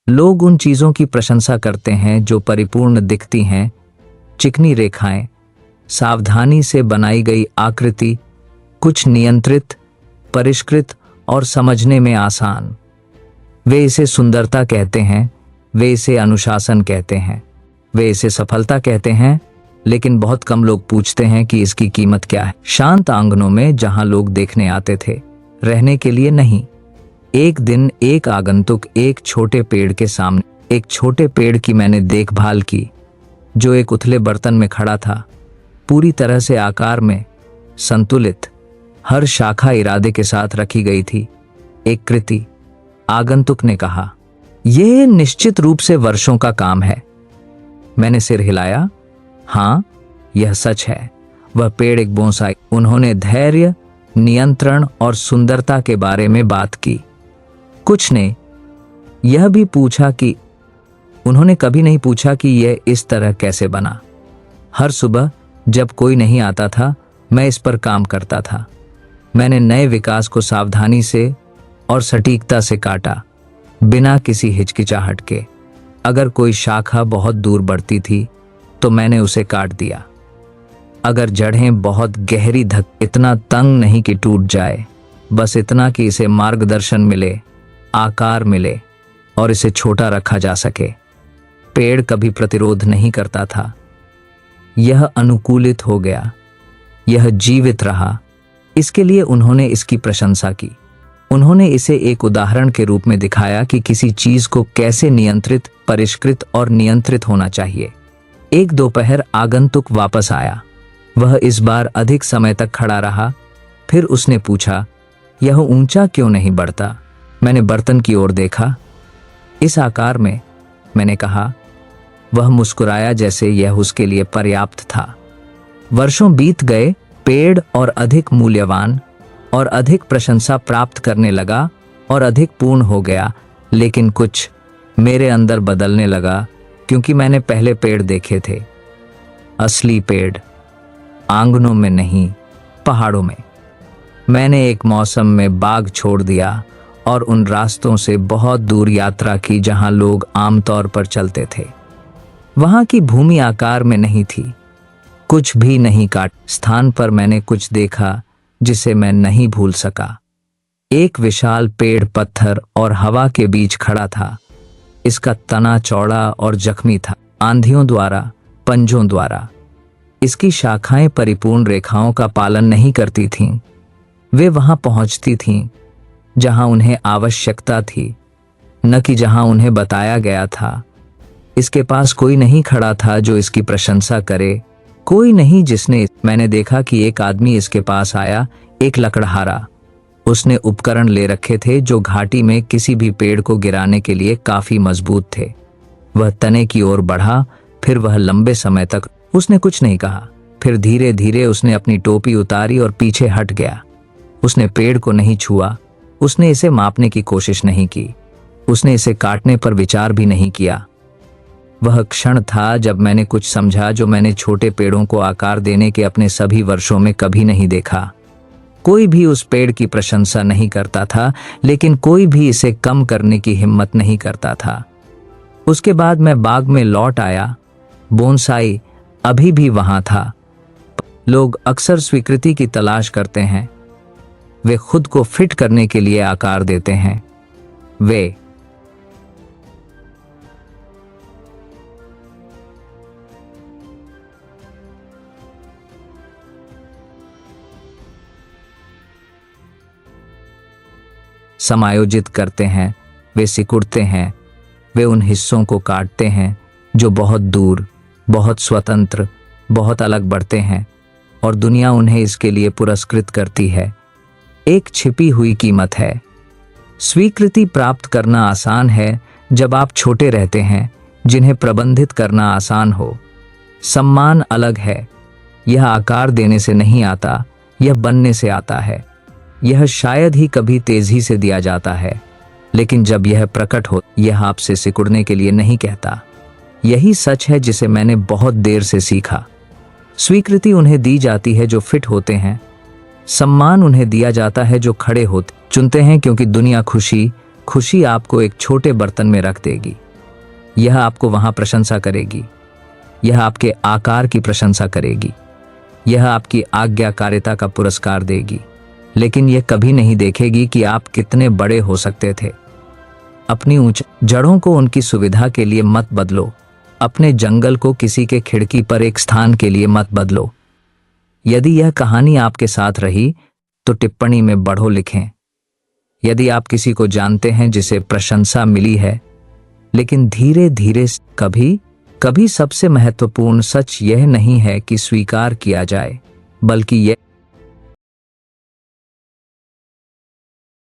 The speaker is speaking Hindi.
लोग उन चीज़ों की प्रशंसा करते हैं जो परिपूर्ण दिखती हैं, चिकनी रेखाएं, सावधानी से बनाई गई आकृति, कुछ नियंत्रित, परिष्कृत और समझने में आसान। वे इसे सुंदरता कहते हैं, वे इसे अनुशासन कहते हैं, वे इसे सफलता कहते हैं, लेकिन बहुत कम लोग पूछते हैं कि इसकी कीमत क्या है। शांत आंगनों में जहां लोग देखने आते थे, रहने के लिए नहीं। एक दिन एक आगंतुक एक छोटे पेड़ के सामने, एक छोटे पेड़ की मैंने देखभाल की, जो एक उथले बर्तन में खड़ा था, पूरी तरह से आकार में संतुलित, हर शाखा इरादे के साथ रखी गई थी, एक कृति। आगंतुक ने कहा, यह निश्चित रूप से वर्षों का काम है। मैंने सिर हिलाया, हाँ, यह सच है। वह पेड़ एक बोनसाई। उन्होंने धैर्य, नियंत्रण और सुंदरता के बारे में बात की। कुछ ने यह भी पूछा कि उन्होंने कभी नहीं पूछा कि यह इस तरह कैसे बना। हर सुबह जब कोई नहीं आता था, मैं इस पर काम करता था। मैंने नए विकास को सावधानी से और सटीकता से काटा, बिना किसी हिचकिचाहट के। अगर कोई शाखा बहुत दूर बढ़ती थी तो मैंने उसे काट दिया। अगर जड़ें बहुत गहरी इतना तंग नहीं कि टूट जाए, बस इतना कि इसे मार्गदर्शन मिले, आकार मिले और इसे छोटा रखा जा सके। पेड़ कभी प्रतिरोध नहीं करता था, यह अनुकूलित हो गया, यह जीवित रहा। इसके लिए उन्होंने इसकी प्रशंसा की। उन्होंने इसे एक उदाहरण के रूप में दिखाया कि किसी चीज को कैसे नियंत्रित, परिष्कृत और नियंत्रित होना चाहिए। एक दोपहर आगंतुक वापस आया। वह इस बार अधिक समय तक खड़ा रहा। फिर उसने पूछा, यह ऊंचा क्यों नहीं बढ़ता? मैंने बर्तन की ओर देखा। इस आकार में, मैंने कहा। वह मुस्कुराया जैसे यह उसके लिए पर्याप्त था। वर्षों बीत गए, पेड़ और अधिक मूल्यवान और अधिक प्रशंसा प्राप्त करने लगा और अधिक पूर्ण हो गया। लेकिन कुछ मेरे अंदर बदलने लगा, क्योंकि मैंने पहले पेड़ देखे थे, असली पेड़, आंगनों में नहीं, पहाड़ों में। मैंने एक मौसम में बाग छोड़ दिया और उन रास्तों से बहुत दूर यात्रा की जहां लोग आमतौर पर चलते थे। वहां की भूमि आकार में नहीं थी, कुछ भी नहीं काट। स्थान पर मैंने कुछ देखा जिसे मैं नहीं भूल सका। एक विशाल पेड़ पत्थर और हवा के बीच खड़ा था। इसका तना चौड़ा और जख्मी था, आंधियों द्वारा, पंजों द्वारा। इसकी शाखाएं परिपूर्ण रेखाओं का पालन नहीं करती थीं। वे वहां पहुंचती थीं जहां उन्हें आवश्यकता थी, न कि जहां उन्हें बताया गया था। इसके पास कोई नहीं खड़ा था जो इसकी प्रशंसा करे, कोई नहीं जिसने। मैंने देखा कि एक आदमी इसके पास आया, एक लकड़हारा। उसने उपकरण ले रखे थे जो घाटी में किसी भी पेड़ को गिराने के लिए काफी मजबूत थे। वह तने की ओर बढ़ा, फिर वह लंबे समय तक। उसने कुछ नहीं कहा। फिर धीरे धीरे उसने अपनी टोपी उतारी और पीछे हट गया। उसने पेड़ को नहीं छुआ, उसने इसे मापने की कोशिश नहीं की, उसने इसे काटने पर विचार भी नहीं किया। वह क्षण था जब मैंने कुछ समझा जो मैंने छोटे पेड़ों को आकार देने के अपने सभी वर्षों में कभी नहीं देखा। कोई भी उस पेड़ की प्रशंसा नहीं करता था, लेकिन कोई भी इसे कम करने की हिम्मत नहीं करता था। उसके बाद मैं बाग में लौट आया। बोनसाई अभी भी वहां था। लोग अक्सर स्वीकृति की तलाश करते हैं। वे खुद को फिट करने के लिए आकार देते हैं। वे समायोजित करते हैं, वे सिकुड़ते हैं, वे उन हिस्सों को काटते हैं जो बहुत दूर, बहुत स्वतंत्र, बहुत अलग बढ़ते हैं, और दुनिया उन्हें इसके लिए पुरस्कृत करती है। एक छिपी हुई कीमत है। स्वीकृति प्राप्त करना आसान है जब आप छोटे रहते हैं, जिन्हें प्रबंधित करना आसान हो। सम्मान अलग है। यह आकार देने से नहीं आता, यह बनने से आता है। यह शायद ही कभी तेजी से दिया जाता है, लेकिन जब यह प्रकट हो, यह आपसे सिकुड़ने के लिए नहीं कहता। यही सच है जिसे मैंने बहुत देर से सीखा। स्वीकृति उन्हें दी जाती है जो फिट होते हैं। सम्मान उन्हें दिया जाता है जो खड़े होते चुनते हैं, क्योंकि दुनिया खुशी, खुशी आपको एक छोटे बर्तन में रख देगी। यह आपको वहां प्रशंसा करेगी। यह आपके आकार की प्रशंसा करेगी। यह आपकी आज्ञाकारिता का पुरस्कार देगी, लेकिन यह कभी नहीं देखेगी कि आप कितने बड़े हो सकते थे। अपनी ऊंच जड़ों को उनकी सुविधा के लिए मत बदलो। अपने जंगल को किसी के खिड़की पर एक स्थान के लिए मत बदलो। यदि यह कहानी आपके साथ रही तो टिप्पणी में बढ़ो लिखें। यदि आप किसी को जानते हैं जिसे प्रशंसा मिली है, लेकिन धीरे धीरे कभी कभी सबसे महत्वपूर्ण सच यह नहीं है कि स्वीकार किया जाए, बल्कि यह